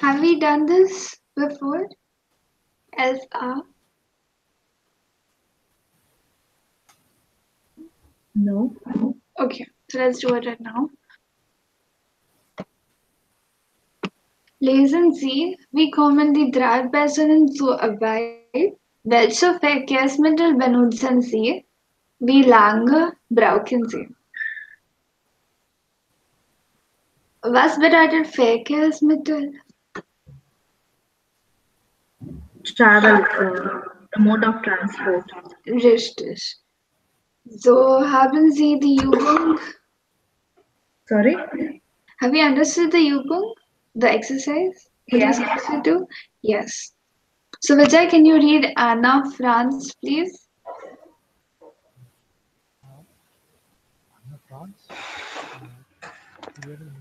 Have we done this before? Elsa? No. Okay, so let's do it right now. Lesen Sie, wie kommen die drei Personen zur Arbeit? Welche Verkehrsmittel benutzen Sie? Wie lange brauchen Sie? Was bedeutet Verkehrsmittel? Travel, the mode of transport. Richtig. So haben Sie die Übung. Sorry? Have you understood the Übung? The exercise? What you're Yeah. supposed to do? Yes. So Vijay, can you read Anna France, please? Anna France, here in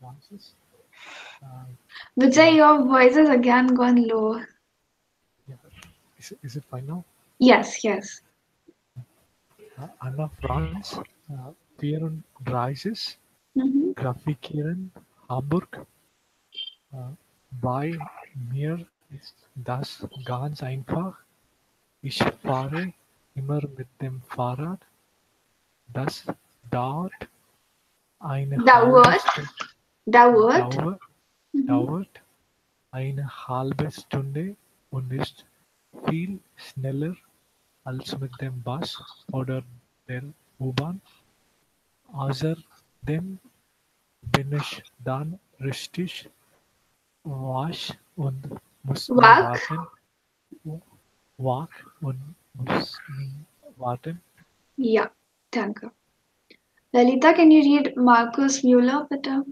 Francis. Uh, Vijay, your voice is again gone low. yeah, is it fine now? Yes, yes. Anna France, Pier und Dreises, Mm-hmm. Grafikieren, Hamburg. Bei mir ist das ganz einfach. Ich fahre immer mit dem Fahrrad. Das dauert eine halbe Dauert. Stunde. Dauert. Mm-hmm. Dauert eine halbe Stunde und ist viel schneller als mit dem Bus oder der U-Bahn. Außerdem bin ich dann richtig wach und muss nie Wag. warten. Wach und muss nie warten. Ja, danke. Lalita, can you read Marcus Mueller, bitte?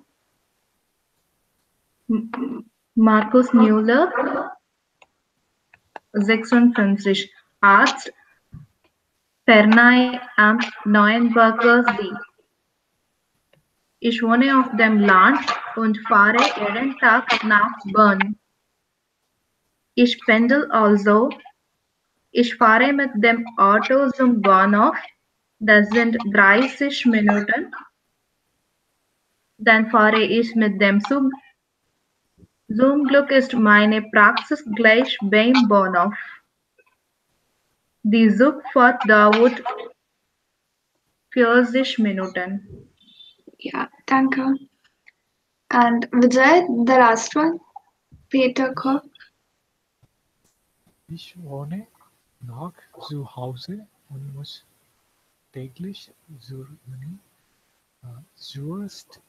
Markus Müller, 56, Arzt, Ferney am Neuenburger See. Ich wohne auf dem Land und fahre jeden Tag nach Bern. Ich pendel also. Ich fahre mit dem Auto zum Bahnhof. Das sind 30 Minuten. Dann fahre ich mit dem Zug. Zum Glück ist meine Praxis gleich beim Bahnhof. Die Zugfahrt dauert 40 Minuten. Ja, danke. And Vijay, the last one. Peter Koch. Ich wohne noch zu Hause und muss täglich zur Uni. Zuerst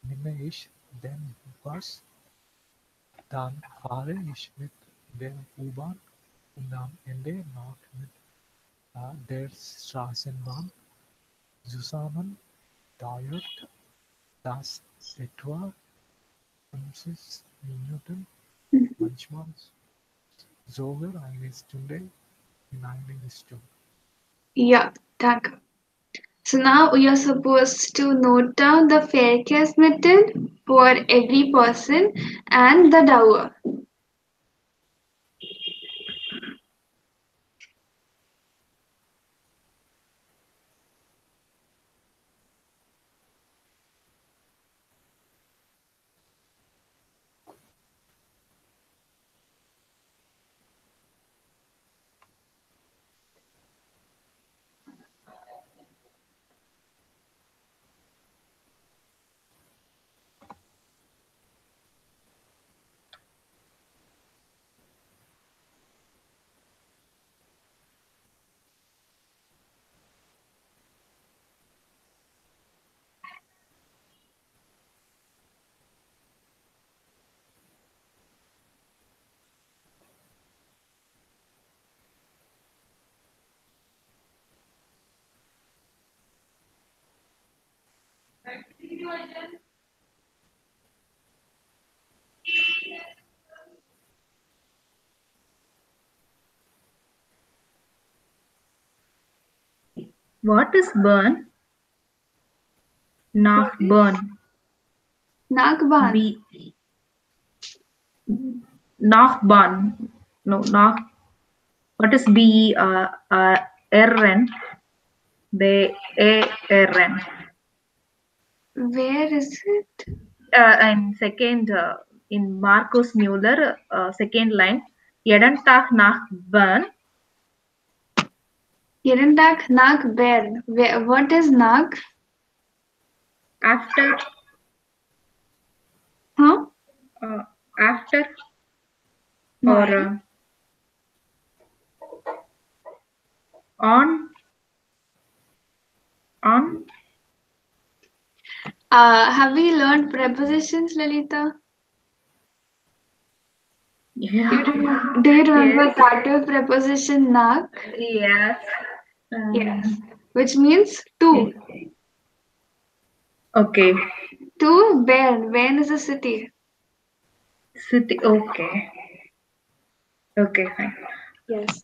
nehme ich den Bus, dann fahre ich mit der U-Bahn und am Ende noch mit der Straßenbahn. Zusammen dauert das etwa 50 Minuten, manchmal sogar eine Stunde in eine Richtung. Ja, danke. So now you're supposed to note down the Verkehrsmittel for every person and the Dauer. What is Bern? Nach Bern. Nagbahn. Nachbarn. No, nach. What is B-E-R-N? B-A-R-N. Where is it? And second, in Marcus Muller, second line, jeden Tag nach Bern. Jeden Tag nach Bern. What is nach? After, Huh? after, No. or on. Have we learned prepositions, Lalita? Yeah. Do you remember Yes. that preposition nach? Yes. Yes. Which means to. Okay. To Bern. Bern is a city. City. Okay. Okay, fine. Yes.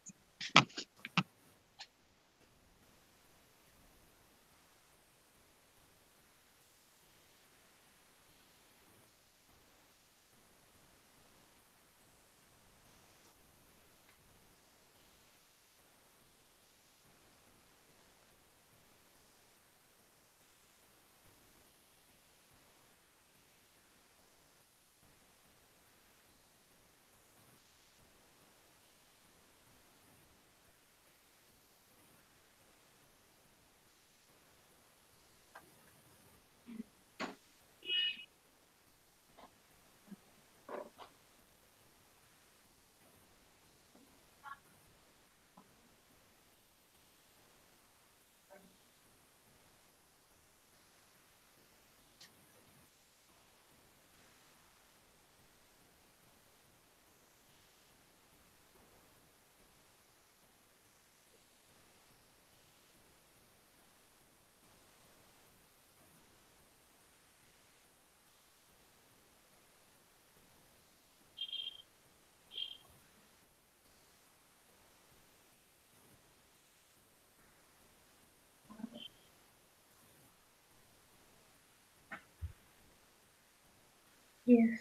Yes.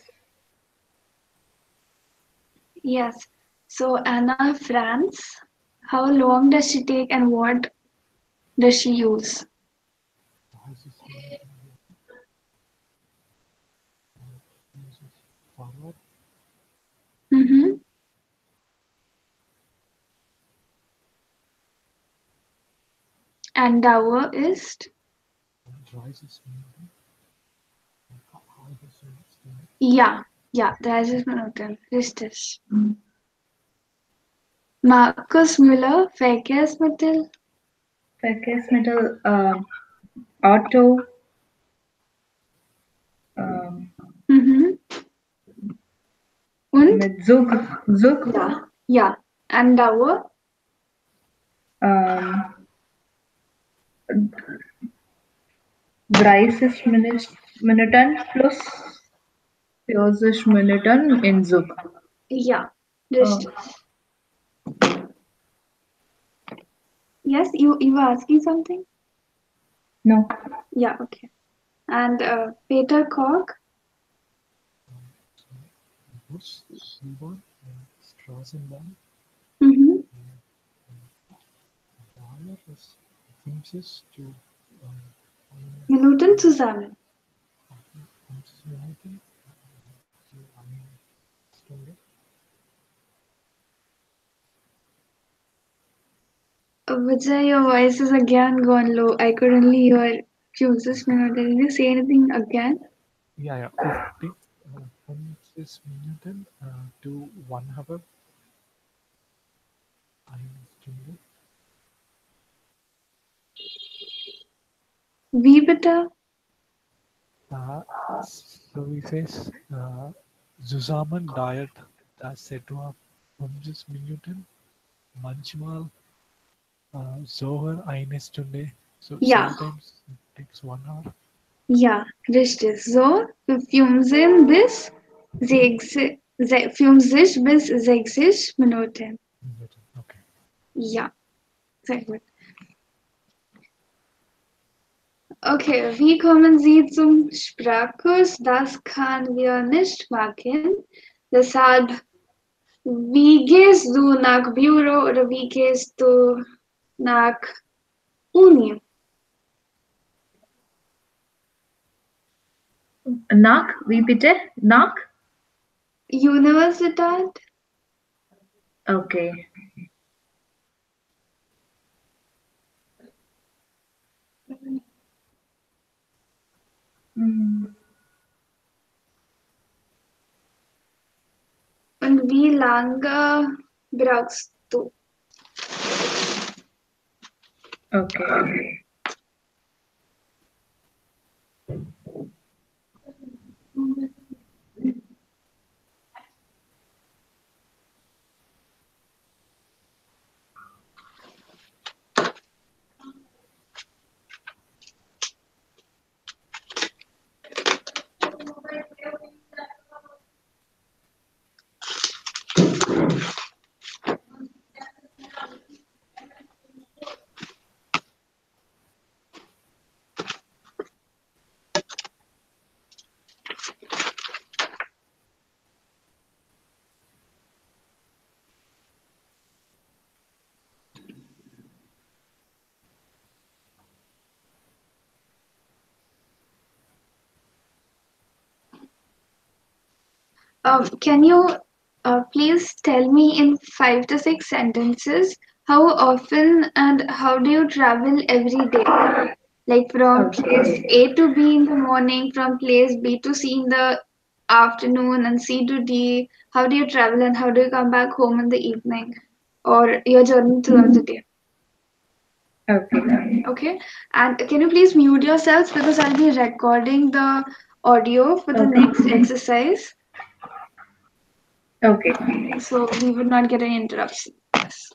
Yes. So Anna France. How long does she take and what does she use? Forward. Mm-hmm. And Dauer is? Rises movement. Halbes Minuten. Ja. Ja, 30 Minuten. Richtig. Markus Müller, Verkehrsmittel. Verkehrsmittel, Auto, Mhm. Und? mit Zug. Ja. Ja. And Dauer? Ähm, 30 Minuten plus 40 Minuten in Zug. Ja. Richtig. Yes, you were asking something? No. Yeah, okay. And Peter Koch? Bus, U-Bahn, Straßenbahn. Mhm. Daher ist Fünfzig to Minuten zusammen. 50 Minuten zu eine Stunde. Vijay, your voice is again gone low. I could only hear Fuzes minute. Did you say anything again? Ja, 50 Minuten to 1 hour. Eine Stunde. Wie bitte? So he says, zusammen dauert das etwa 50 Minuten, manchmal sogar eine Stunde. So Ja. sometimes it takes 1 hour. Ja, richtig. So, 15 bis 50 bis 60 Minuten. Okay. Ja, sehr gut. Okay, wie kommen Sie zum Sprachkurs? Das können wir nicht machen. Deshalb, wie gehst du nach Büro oder wie gehst du nach Uni? Nach, wie bitte? Nach? Universitat. Okay. Mm, Und wie lange brauchst du? okay. Can you please tell me in 5 to 6 sentences how often and how do you travel every day? Like from place Okay. A to B in the morning, from place B to C in the afternoon, and C to D. How do you travel and how do you come back home in the evening or your journey throughout the day? Okay. Okay, and can you please mute yourselves because I'll be recording the audio for the Okay. next exercise, Okay. so we would not get any interruption. Yes.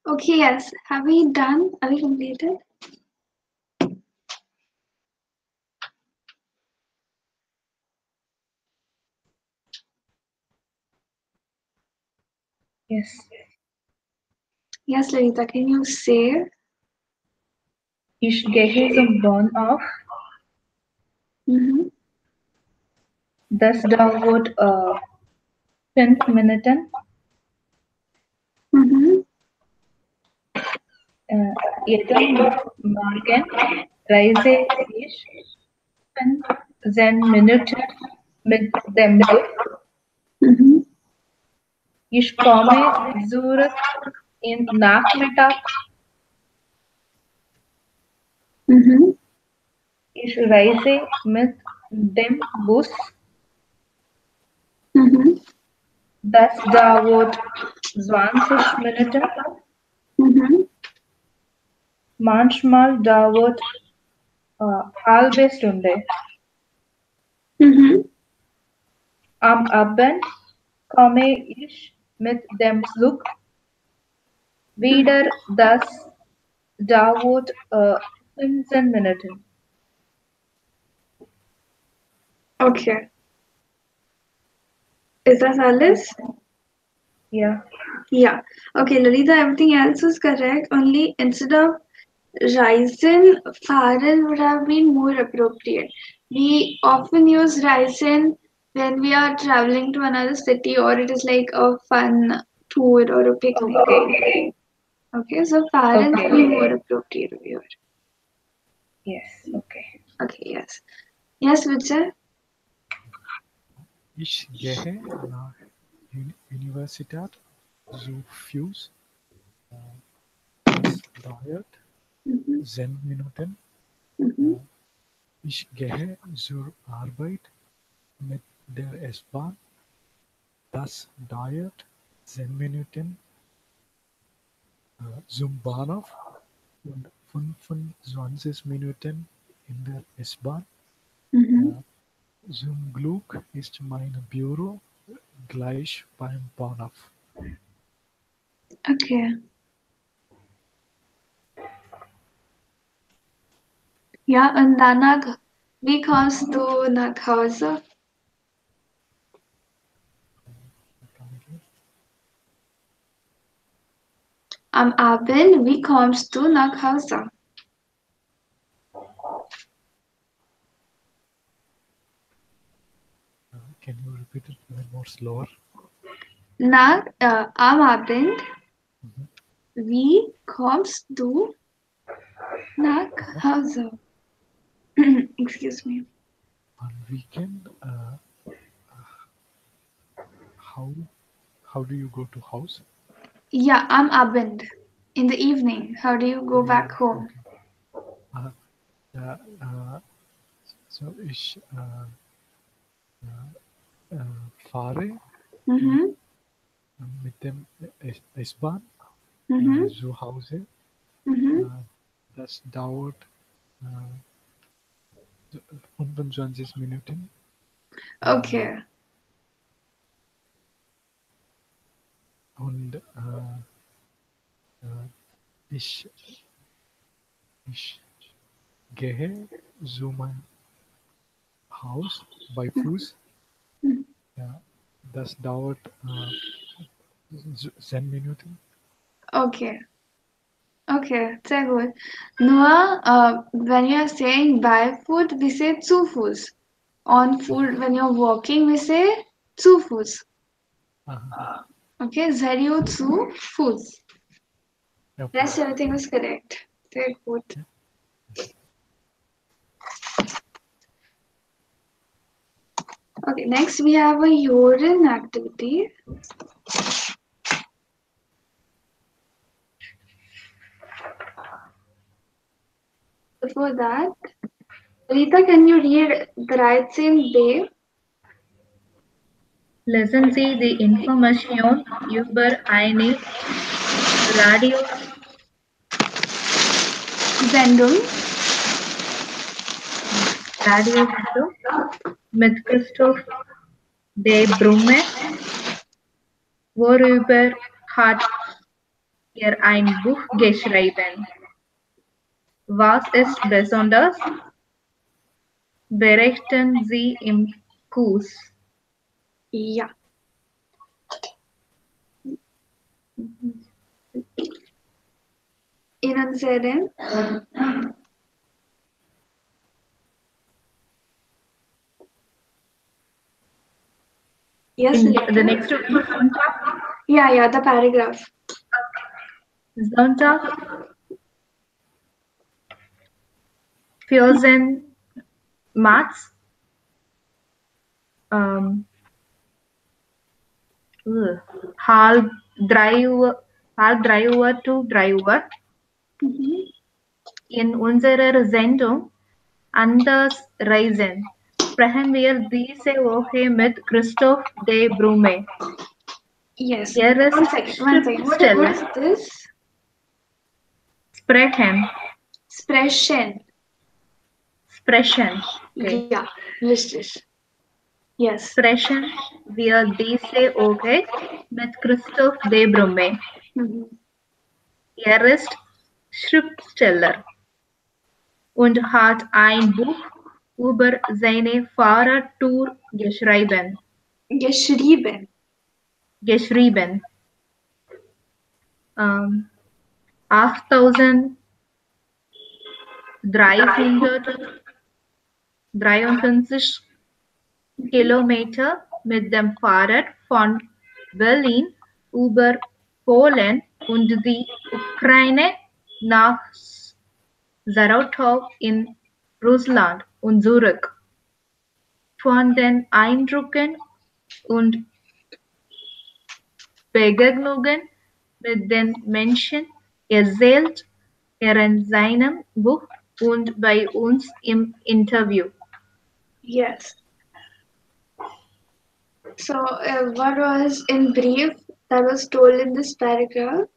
Okay, yes. Have we done? Are we completed? Yes. Yes, Lalita, can you say? Ich gehe zum Bahnhof. Mm-hmm. Das dauert 5 Minuten. Mm-hmm. Jeden Morgen reise ich 15 Minuten mit dem Zug. Mm-hmm. Ich komme zurück in Nachmittag. Mm-hmm. Ich reise mit dem Bus. Mm-hmm. Das dauert 20 Minuten. Mm-hmm. Manchmal dauert halbe Stunde. Mm-hmm. Am Abend komme ich mit dem Zug wieder. Das dauert 15 Minuten. Okay. Is that alles? Ja. Yeah. Okay, Lalita, everything else was correct. Only instead of Ryzen, Faran would have been more appropriate. We often use Ryzen when we are traveling to another city or it is like a fun tour or a picnic. Okay, so Faran would be more appropriate here. Yes. Okay. Okay, yes. Yes, Vijay? Ich gehe nach Universität zu Fuß. Das dauert Mm-hmm. 10 Minuten. Mm-hmm. Ich gehe zur Arbeit mit der S-Bahn. Das dauert 10 Minuten. Zum Bahnhof und 25 Minuten in der S-Bahn. Mm-hmm. Zum Glück ist mein Büro gleich beim Bahnhof. Okay. Ja, und danach, wie kommst du nach Hause? Am Abend, wie kommst du nach Hause? Can you repeat it a little more slower? Am Abend, wie kommst du nach Hause? Excuse me. On weekend, how do you go to house? Ja, am Abend. In the evening. How do you go back home? Okay. Ja, so ich fahre Mhm. mit dem S-Bahn Mhm. zu Hause. Mhm. Das dauert 25 Minuten. Okay. Und ich, ich gehe zu meinem Haus bei Fuß. Ja, das dauert 10 Minuten. Okay. Okay, sehr gut. Nur, when you are saying by foot, we say zu Fuß. On foot, when you're walking, we say zu Fuß. Aha. Okay, serio zu Fuß. Okay. Rest everything is correct. Very good. Okay, next we have a urine activity. Before that, Rita, can you read the right same day? Lesen Sie die Information über eine Radio Sendung. Radiosendung mit Christoph de Brumme. Worüber hat er ein Buch geschrieben? Was ist besonders? Berichten Sie im Kurs. Ja. Ihnen sehen. Yes, In Rita. the next one is Sonntag. Yeah, the paragraph. Sonntag. Führen Mats. halb 3 Uhr to 3 Uhr. In unserer Sendung Anders Reisen sprechen wir diese Woche mit Christoph de Brumme. Yes. Er ist One second. What Schriftsteller. is this? Sprechen. Sprechen. Okay. Yeah, richtig. Yes. Sprechen wir diese Woche mit Christoph de Brumme. Er ist Schriftsteller und hat ein Buch über seine Fahrradtour geschrieben. 8353 Kilometer mit dem Fahrrad von Berlin über Polen und die Ukraine nach Saratov in Russland und zurück. Von den Eindrücken und Begegnungen mit den Menschen erzählt er in seinem Buch und bei uns im Interview. Yes. So, what was in brief that was told in this paragraph?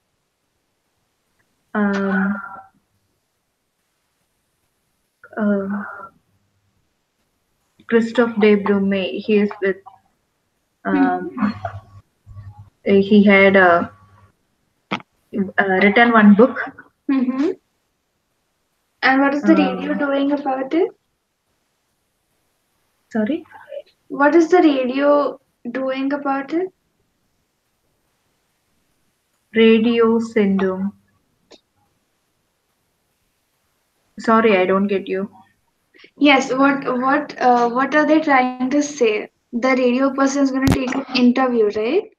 Christoph de Brumme, he is with he had written one book. And what is the radio doing about it? Sorry? What is the radio doing about it? Radio Sendung. Sorry, I don't get you. Yes, what are they trying to say? The radio person is going to take an interview, right?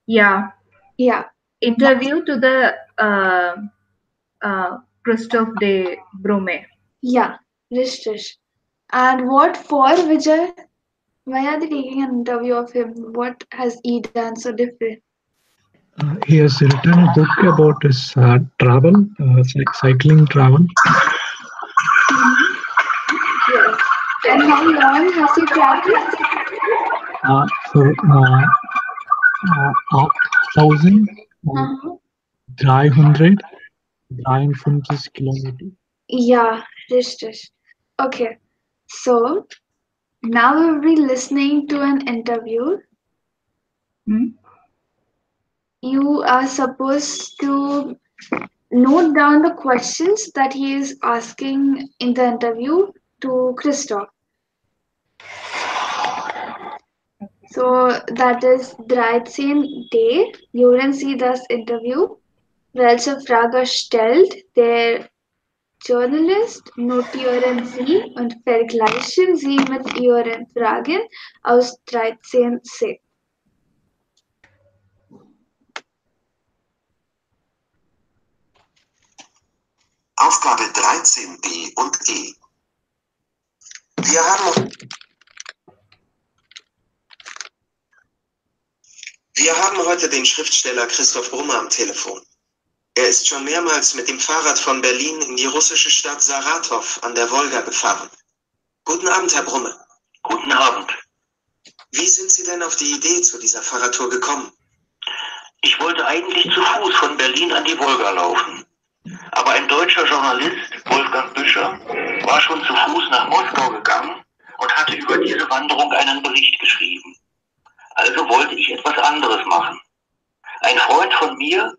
Yeah. Yeah. Interview to the Christoph de Brumme. Yeah, richtig. And what for, Vijay? Why are they taking an interview of him? What has he done so different? He has written a book about his travel, cycling travel. Yes. And how long has he traveled? For 8,353 kilometers. Yeah, richtig. Okay. So now we will be listening to an interview. Hmm? You are supposed to note down the questions that he is asking in the interview to Christoph. So that is 13 D. Hören Sie das Interview, welche Frage stellt der Journalist? Notieren Sie und vergleichen Sie mit Ihren Fragen aus 13c. Aufgabe 13b und E. Wir haben heute den Schriftsteller Christoph Brummer am Telefon. Er ist schon mehrmals mit dem Fahrrad von Berlin in die russische Stadt Saratow an der Wolga gefahren. Guten Abend, Herr Brummer. Guten Abend. Wie sind Sie denn auf die Idee zu dieser Fahrradtour gekommen? Ich wollte eigentlich zu Fuß von Berlin an die Wolga laufen. Aber ein deutscher Journalist, Wolfgang Büscher, war schon zu Fuß nach Moskau gegangen und hatte über diese Wanderung einen Bericht geschrieben. Also wollte ich etwas anderes machen. Ein Freund von mir,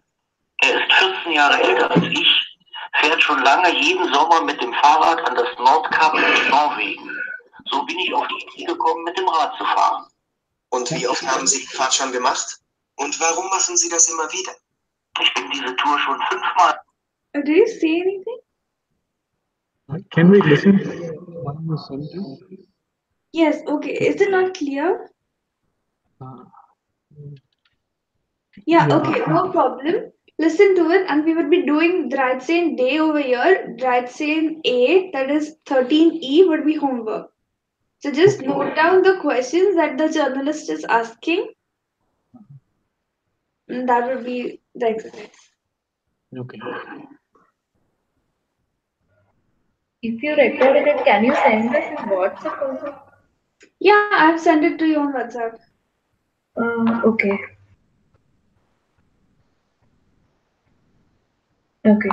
er ist 14 Jahre älter als ich, fährt schon lange jeden Sommer mit dem Fahrrad an das Nordkap in Norwegen. So bin ich auf die Idee gekommen, mit dem Rad zu fahren. Und wie oft haben Sie die Fahrt schon gemacht? Und warum machen Sie das immer wieder? Ich bin diese Tour schon 5-mal. Do you see anything? Can we listen one more sentence? Yes, okay. Is it not clear? Yeah, okay, no problem. Listen to it, and we will be doing 13 day over here. 13 A, that is 13E, would be homework. So just note down the questions that the journalist is asking. And that would be the exercise. Okay. If you recorded it, can you send us in WhatsApp also? Yeah, I've sent it to you on WhatsApp. Okay. Okay.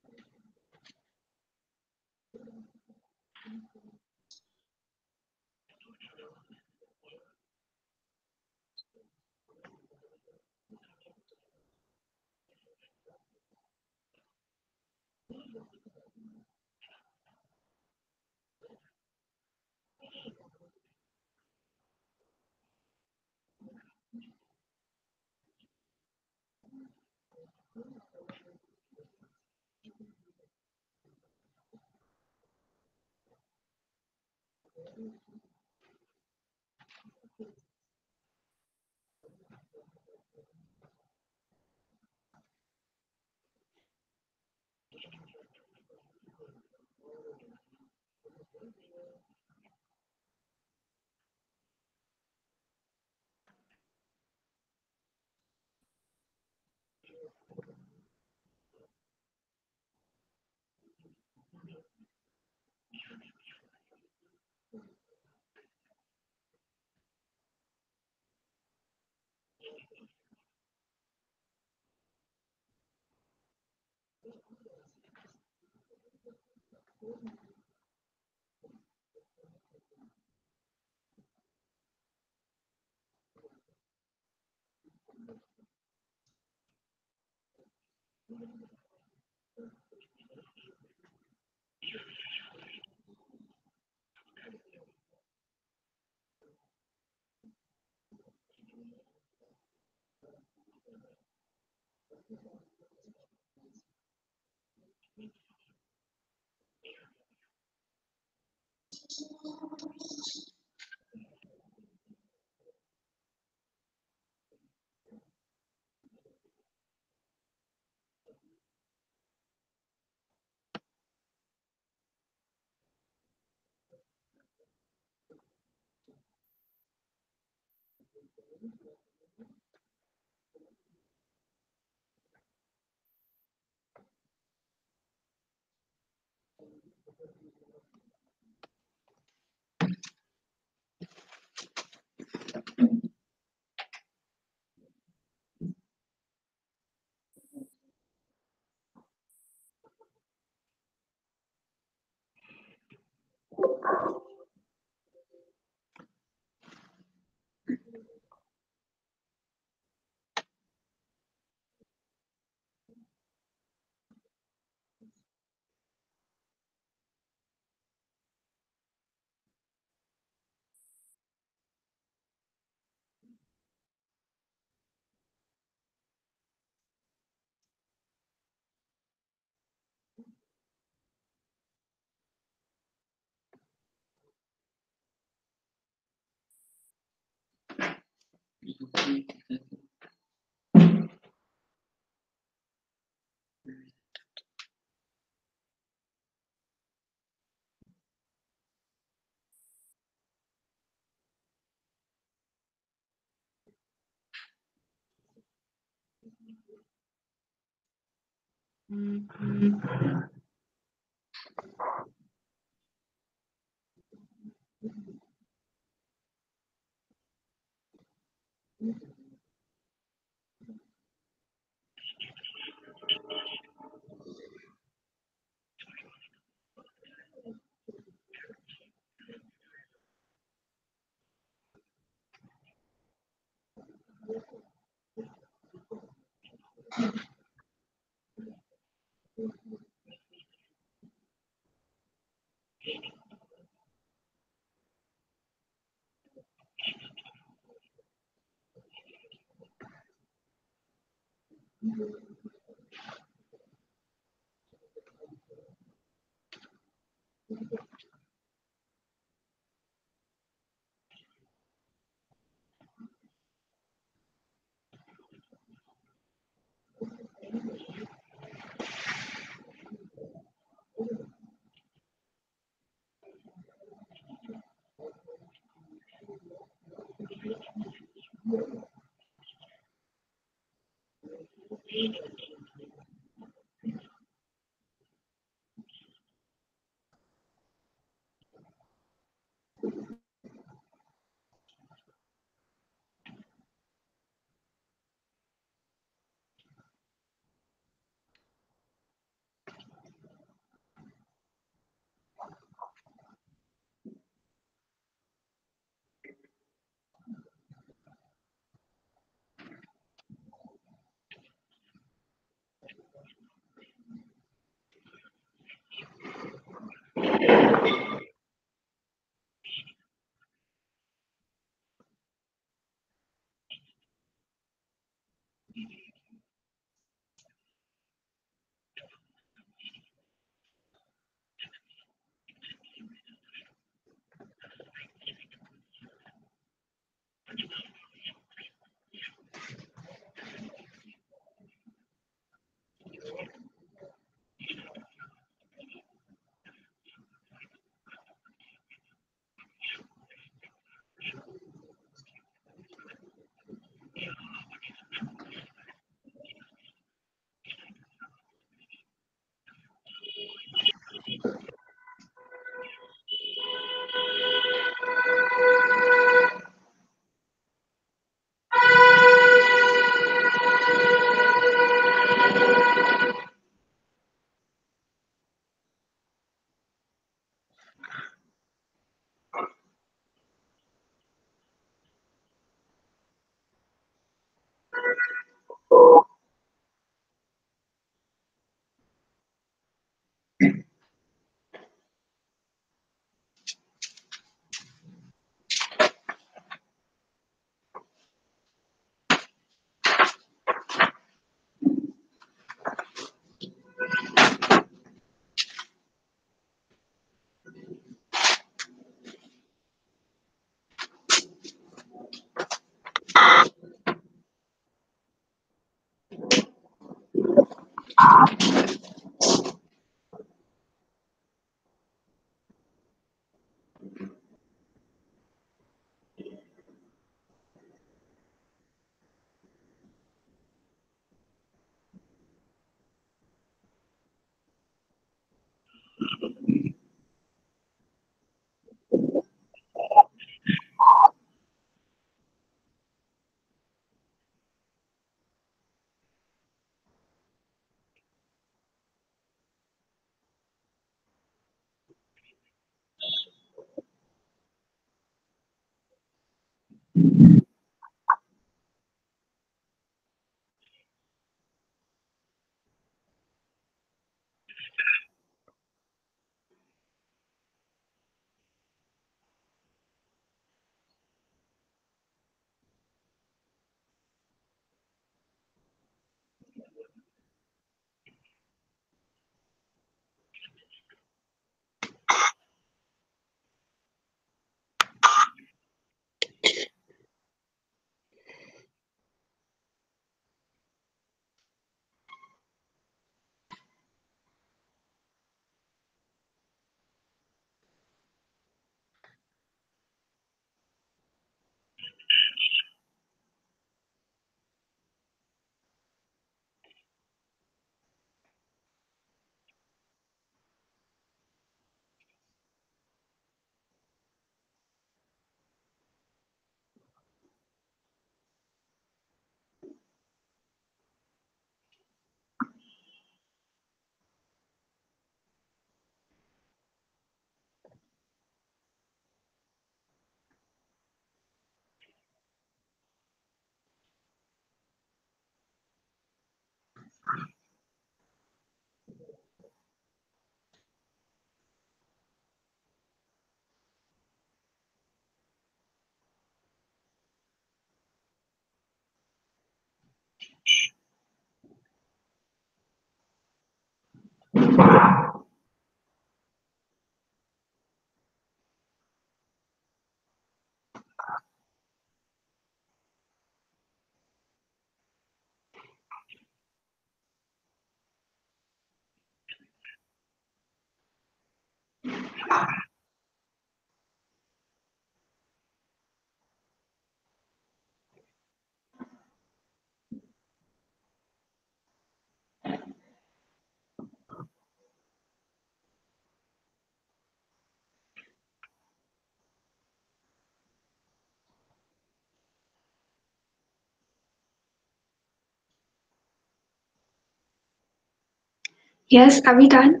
Yes, are we done?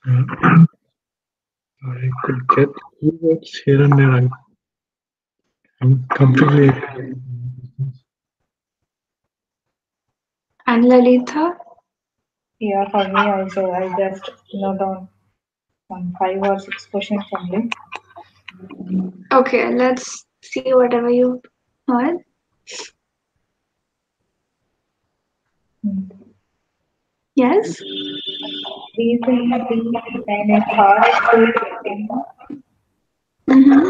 I could get keywords here and there. I'm completely. And Lalita? Yeah, for me also, I just note down some 5 or 6 questions only. Okay, let's see whatever you heard. Yes? Recently, in a forest setting, Mm-hmm.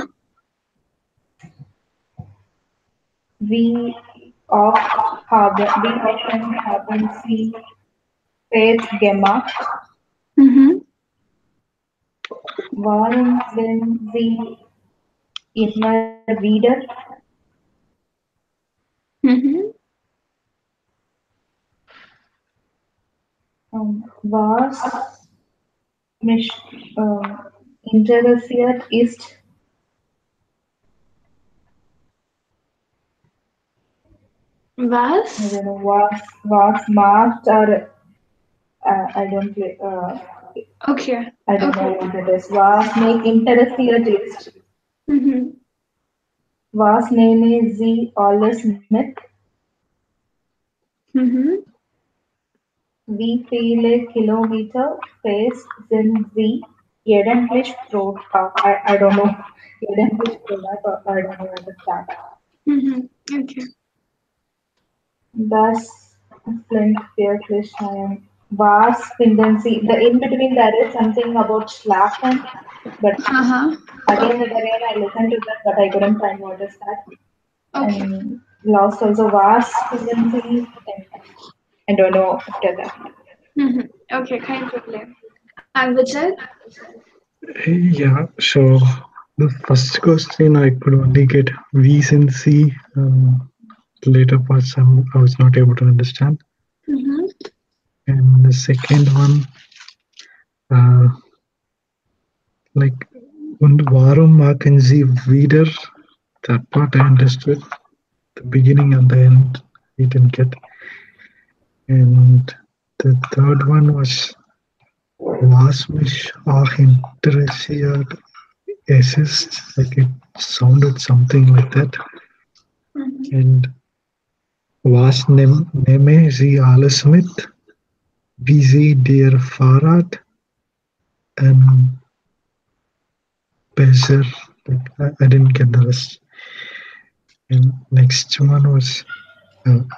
we we often happen see page gamma. Mm-hmm. Warren when the inner reader Mm-hmm. was mis- uh, interessiert ist. I Was? don't know was marked or I don't Okay. I don't know Okay. what it is. Was make interessiert ist. Mm-hmm. Was name sie alles mit. Mm-hmm. Wie viele Kilometer fest sind Sie eigentlich pro Tag? I don't know. Eigentlich pro Tag, I don't know what is that. Mm-hmm. Okay. Das klingt wirklich was finden Sie? The in between there is something about schlafen, but Uh-huh. again and again I listened to that, but I couldn't find what is that. Okay. And lost also was finden Sie? I don't know after that. Okay, kein Problem. And Vijay? Yeah, so the first question I could only get V's and C. Later parts I was not able to understand. Mm-hmm. And the second one, uh, like und warum machen Sie wieder? That part I understood. The beginning and the end we didn't get. And the third one was was mich auch interessiert. Assist, like it sounded something like that. Mm-hmm. And was nehme Sie alles mit? Wie Sie der Fahrrad and besser. Like, I didn't get the rest. And next one was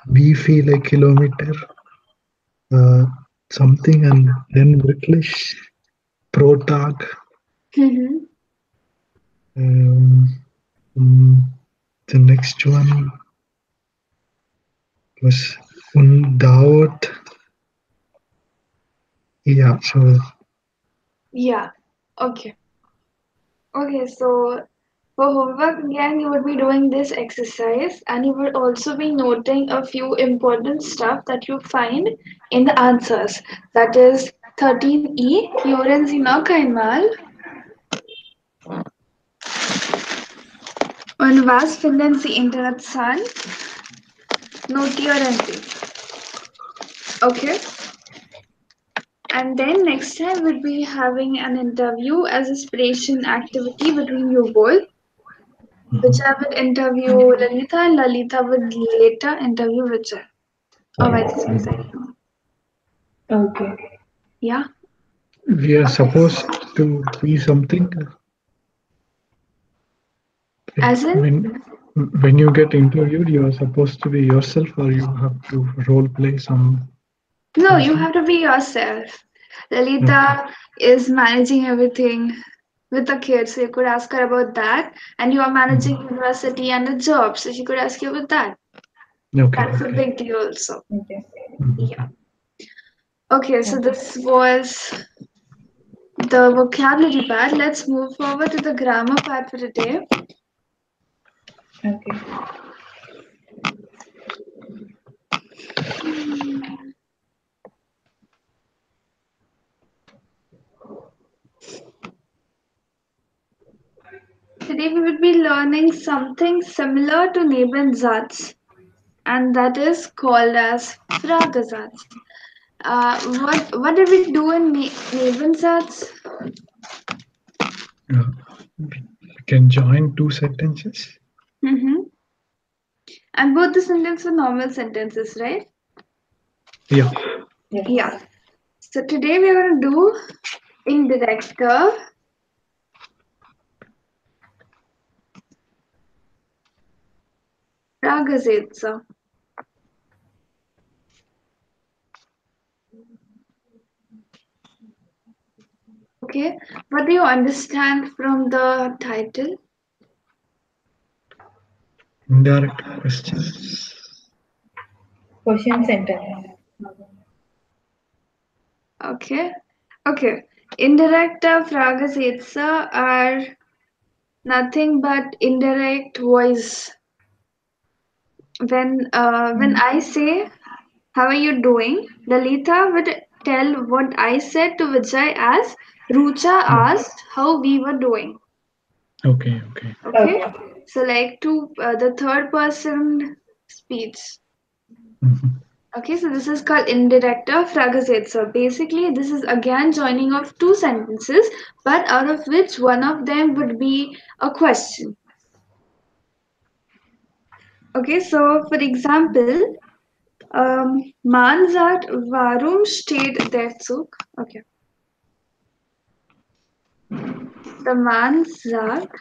wie viele Kilometer uh, something and then wirklich pro Tag. Mm-hmm. Um, mm, the next one was undauert. Yeah, so Yeah. Okay. Okay, so for homework, again, you would be doing this exercise and you would also be noting a few important stuff that you find in the answers. That is 13E, hören Sie noch einmal. Und was finden Sie interessant? Notieren Sie. Okay. And then next time we'll be having an interview as a inspiration activity between you both. Vijay would interview Lalita and Lalita would later interview Vijay. Or vice versa. Okay. Yeah. we are supposed to be something. As in? When you get interviewed, you are supposed to be yourself, or you have to role play some. No, you have to be yourself. Lalita is managing everything with the kids, so you could ask her about that. And you are managing university and a job, so she could ask you about that. Okay. That's a big deal also. Okay. Yeah. Okay, so this was the vocabulary part. Let's move forward to the grammar part for today. Okay. Today we will be learning something similar to Nebensatz, and that is called as Fragesatz. What did we do in Nebensatz? We can join two sentences. Mm-hmm. And both the sentences were normal sentences, right? Yeah. Yes. Yeah. So today we are going to do indirector. Fragesätze. Okay, what do you understand from the title? Indirect questions. Question sentence. Okay, okay. Indirekte Fragesätze are nothing but indirect voice. When I say, "How are you doing?" Lalita would tell what I said to Vijay as Rucha asked how we were doing. Okay. Okay. Okay, Okay. so like to the third person speech. Mhm. Okay, so this is called indirector Fragesätze. Basically, this is again joining of two sentences, but out of which one of them would be a question. Okay, so for example, Man sagt, warum steht der Zug? Okay. The man sagt,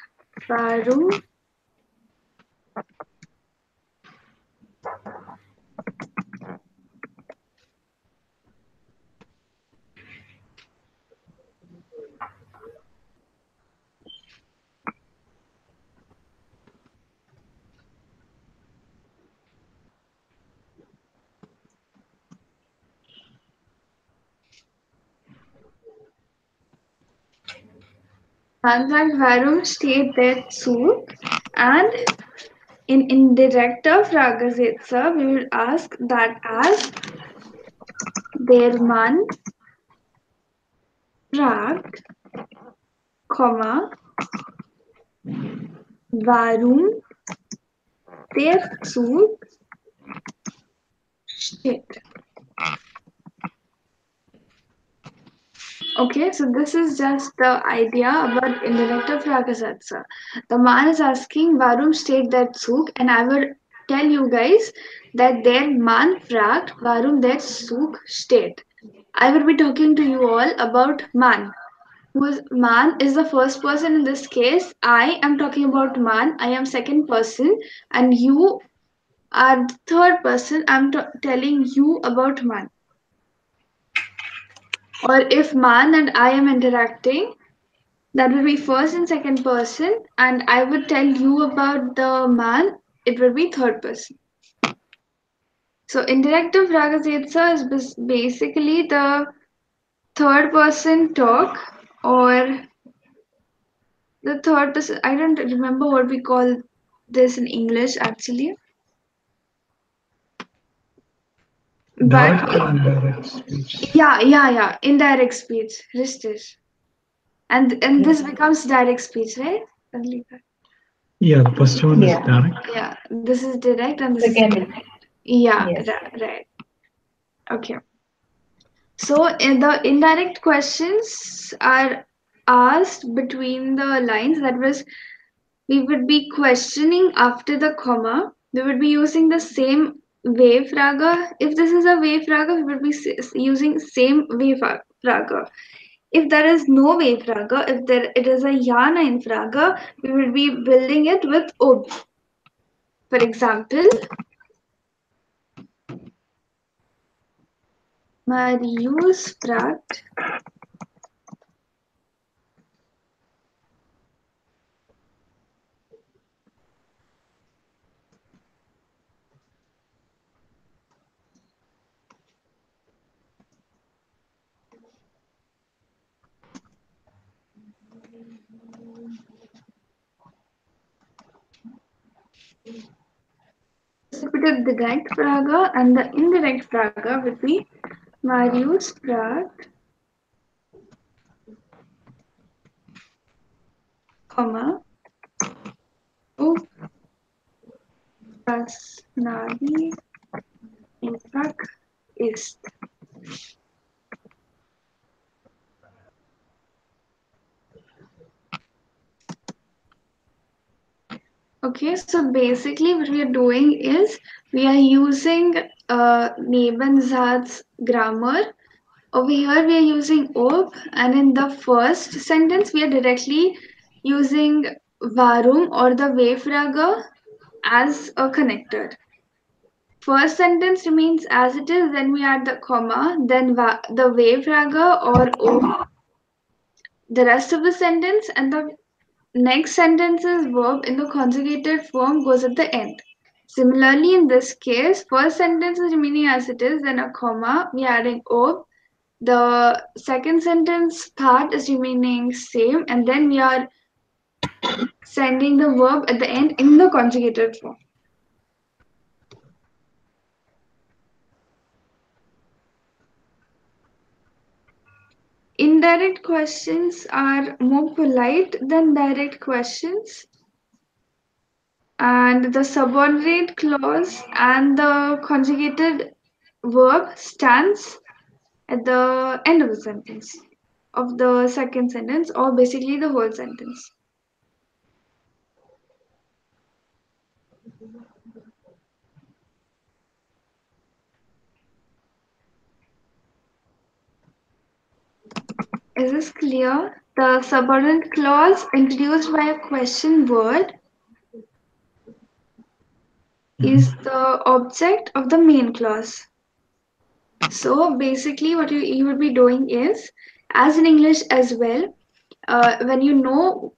warum Man sagt, warum steht der Zug? And in indirecter Fragesätze, we will ask that as der Mann fragt, Komma, warum der Zug steht. Okay, so this is just the idea about indirective Fragesätze. The man is asking, warum steht der Zug? And I will tell you guys that der Mann fragt, warum der Zug steht. I will be talking to you all about man. Who's man is the first person in this case. I am talking about man. I am second person, and you are the third person. I'm telling you about man. Or if man and I am interacting, that will be first and second person, and I would tell you about the man, it will be third person. So indirective Fragesätze is basically the third person talk, or the third person, I don't remember what we call this in English actually. Direct But or indirect speech? yeah, indirect speech, Ristish. And this becomes direct speech, right? Yeah, the first one is Yeah. direct. Yeah, this is direct and this is Second. indirect. Yeah, Yes. right. Okay. So in the indirect questions are asked between the lines. That was, we would be questioning after the comma. We would be using the same wave raga. If this is a wave raga, we would be using same wave raga. If there is no wave raga, if it is a yana in fraga, we will be building it with ob. For example, Marius fragt, the direct fraga and the indirect fraga would be Marius fragt, comma, ob das Navi Mittag ist. Okay, so basically what we are doing is we are using Nebensatz grammar. Over here we are using ob, and in the first sentence we are directly using varum or the wave raga as a connector. First sentence remains as it is, then we add the comma, then the wave raga or ob. The rest of the sentence and the next sentence's verb in the conjugated form goes at the end. Similarly, in this case, first sentence is remaining as it is, then a comma, we are adding ob. The second sentence part is remaining same, and then we are sending the verb at the end in the conjugated form. Indirect questions are more polite than direct questions, and the subordinate clause and the conjugated verb stands at the end of the sentence, of the second sentence, or basically the whole sentence. Is this clear? The subordinate clause introduced by a question word is the object of the main clause. So basically what you would be doing is, as in English as well, when you know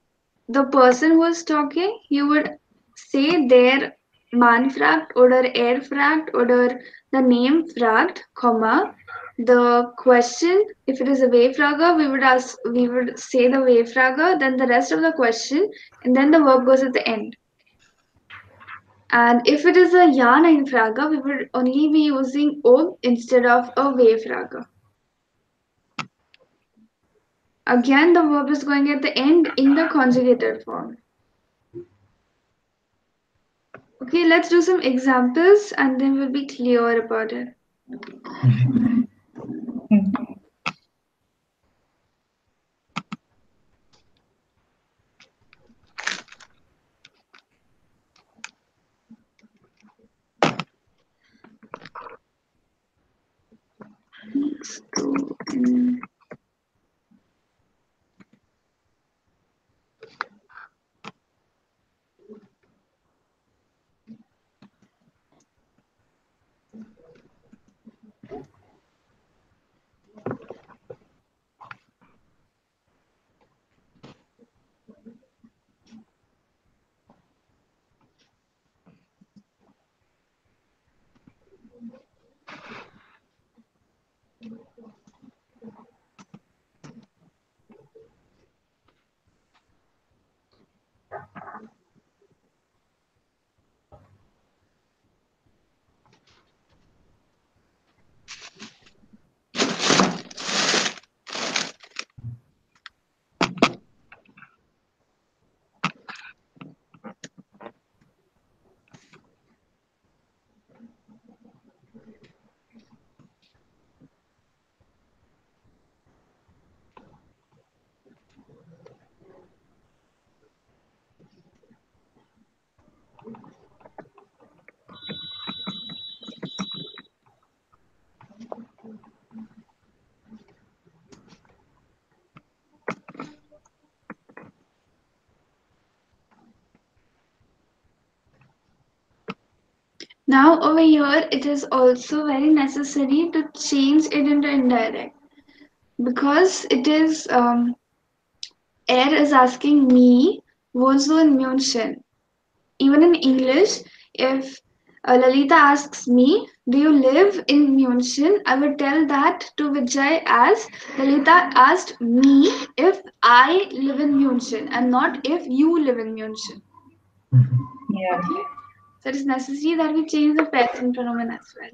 the person who is talking, you would say their man fragt oder er fragt oder the name fragt, comma, the question, if it is a W-Frage, we would say the W-Frage, then the rest of the question, and then the verb goes at the end. And if it is a Ja-Nein-Frage, we would only be using ob instead of a W-Frage. Again, the verb is going at the end in the conjugated form. Okay, let's do some examples and then we'll be clear about it. Now over here, it is also very necessary to change it into indirect because it is er is asking me, wohnst du in München? Even in English, if Lalita asks me, do you live in München? I would tell that to Vijay as Lalita asked me if I live in München and not if you live in München. Yeah. Okay? So it is necessary that we change the present pronoun as well.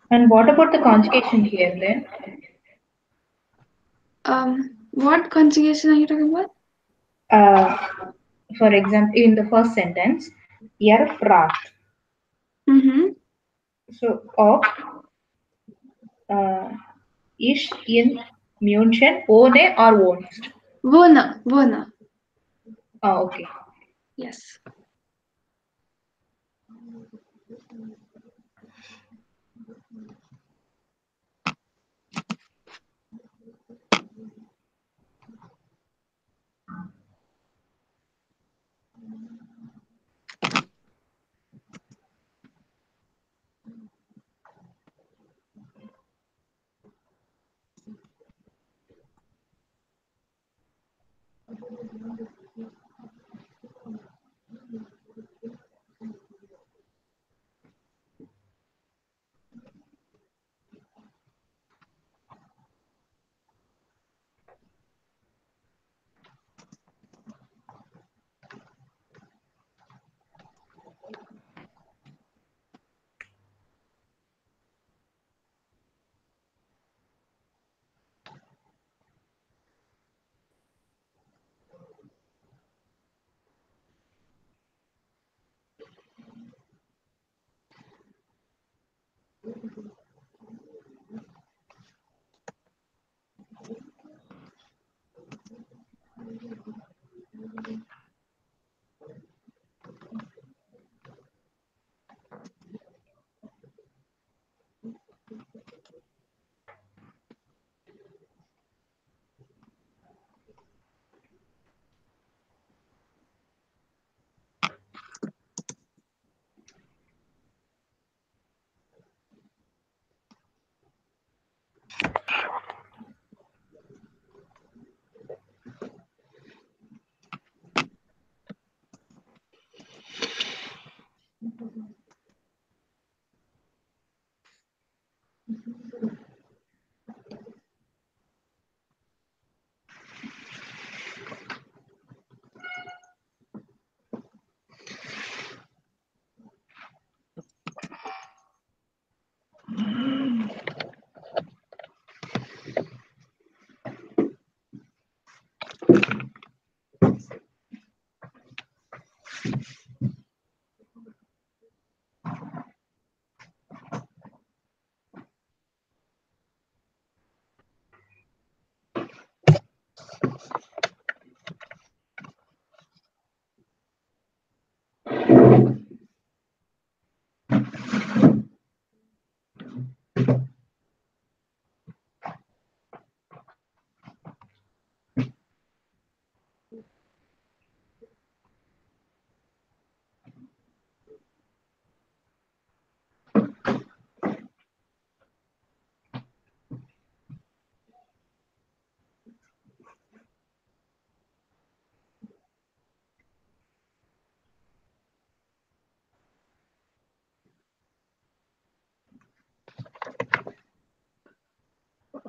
And what about the conjugation here then? What conjugation are you talking about? For example, in the first sentence, er fragt. Mm-hmm. So, ob ich in München wohne or wohnst? Wohne. Oh, okay. Yes.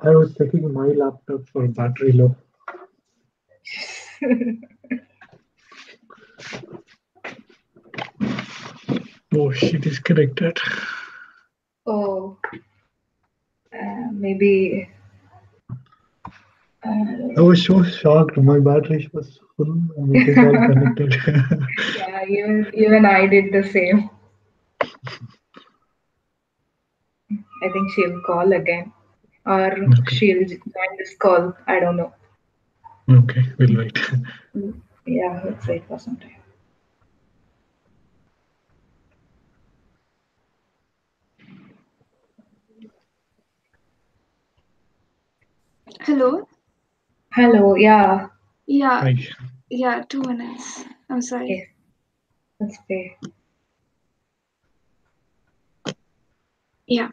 I was checking my laptop for battery low. Oh, she disconnected. Oh, maybe. I was so shocked. My battery was full and it is all connected. Yeah, even I did the same. I think she'll call again, or Okay. she'll join this call. I don't know. Okay, we'll wait. Yeah, let's wait for some time. Hello? Hello. Yeah. Yeah, Hi. yeah, 2 minutes. I'm sorry. Yes. Let's pay. Yeah.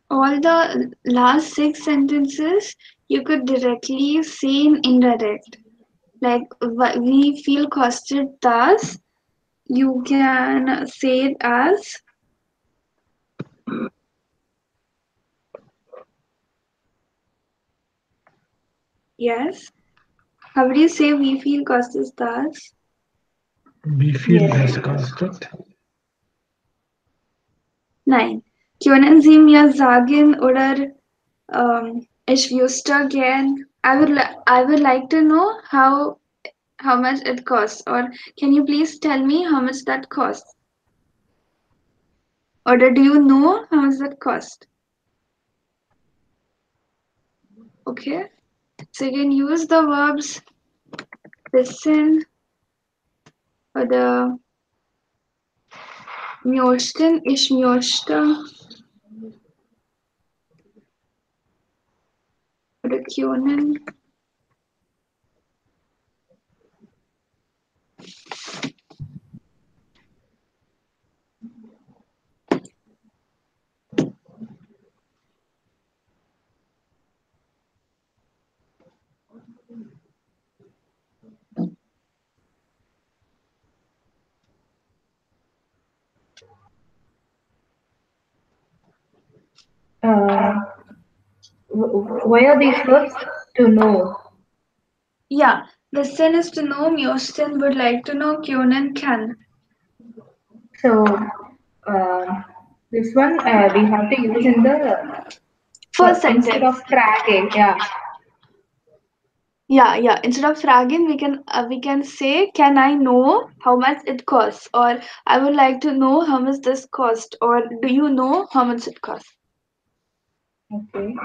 All the last 6 sentences you could directly say in indirect. Like we feel costed thus, you can say it as yes. How would you say we feel costed thus? We feel Yes. disgusted. Nein. Können Sie mir sagen oder ich wüsste gern. I would like to know how much it costs, or can you please tell me how much that costs? Or do you know how much that cost? Okay. So you can use the verbs wissen oder möchten, ich möchte oder können. Uh, why are these verbs? To know. Yeah, wissen is to know, möchten would like to know, können can. So this one we have to use in the First instead of sentence. fragging. Yeah. Yeah. Instead of fragen, we can say, "Can I know how much it costs?" Or "I would like to know how much this cost." Or "Do you know how much it costs?" Okay.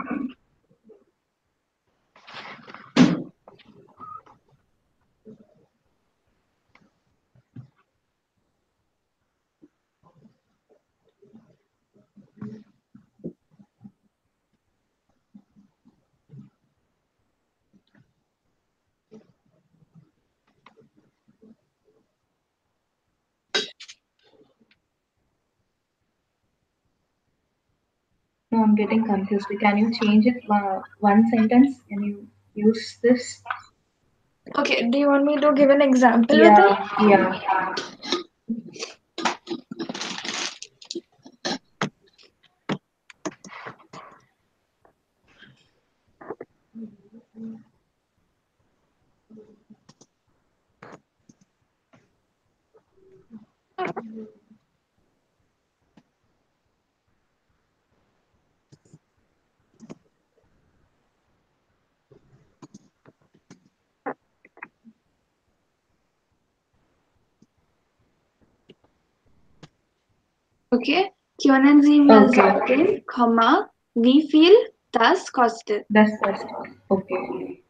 No, I'm getting confused. Can you change it one sentence? Can you use this? Okay, do you want me to give an example with Yeah, it? yeah. Okay, können Sie mir Okay. sagen, wie viel das kostet? That's first. Okay.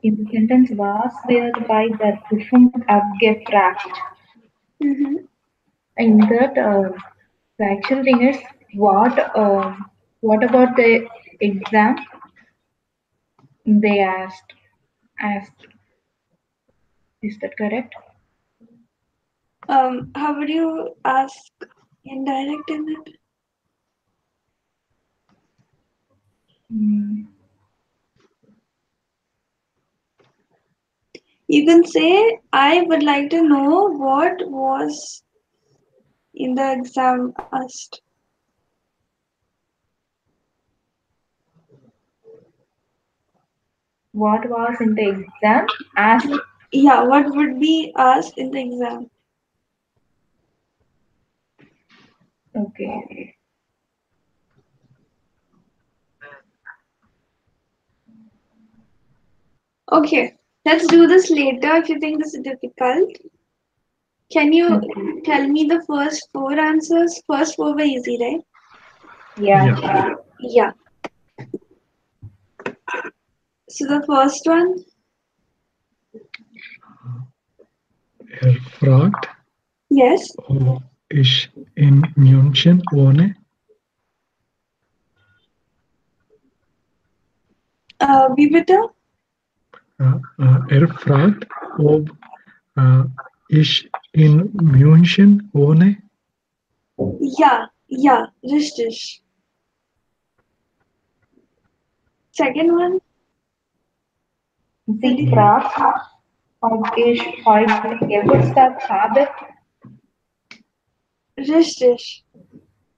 In the sentence, was wird bei der Prüfung abgefragt? Mhm. In that, the actual thing is what about the exam? They asked. Is that correct? How would you ask indirect in it? Hmm. You can say, I would like to know what was in the exam asked. What was in the exam asked? Yeah, what would be asked in the exam? Okay. Okay, let's do this later if you think this is difficult. Can you Okay. tell me the first four answers? First four were easy, right? Yeah. Yeah. Yeah. So the first one, Er fragt, yes. ob ich in München wohne. Wie bitte? Er fragt, ob ich in München wohne. Ja, richtig. Second one, Sie fragt, ob ich heute Geburtstag habe. richtig.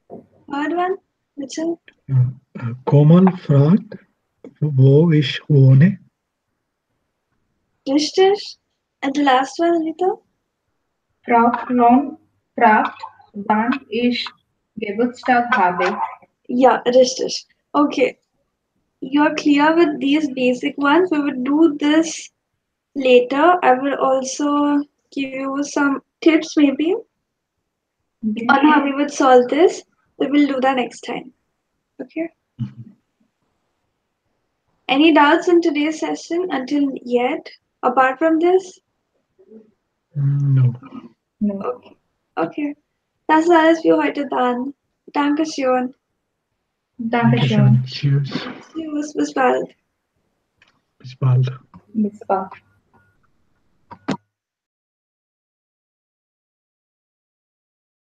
Third one, bitte. Komal fragt, wo ich wohne. Richtig. And the last one, Anita? Frau Ron fragt, wann ich Geburtstag habe. Yeah, richtig. Okay. You're clear with these basic ones. We will do this later. I will also give you some tips maybe on how we would solve this. We will do that next time. Okay. Any doubts in today's session until yet, apart from this? No. No. Okay. Okay. Das war alles für heute dann. Dankeschön. Dankeschön. Tschüss. Tschüss, bis bald. Bis bald. Bis bald.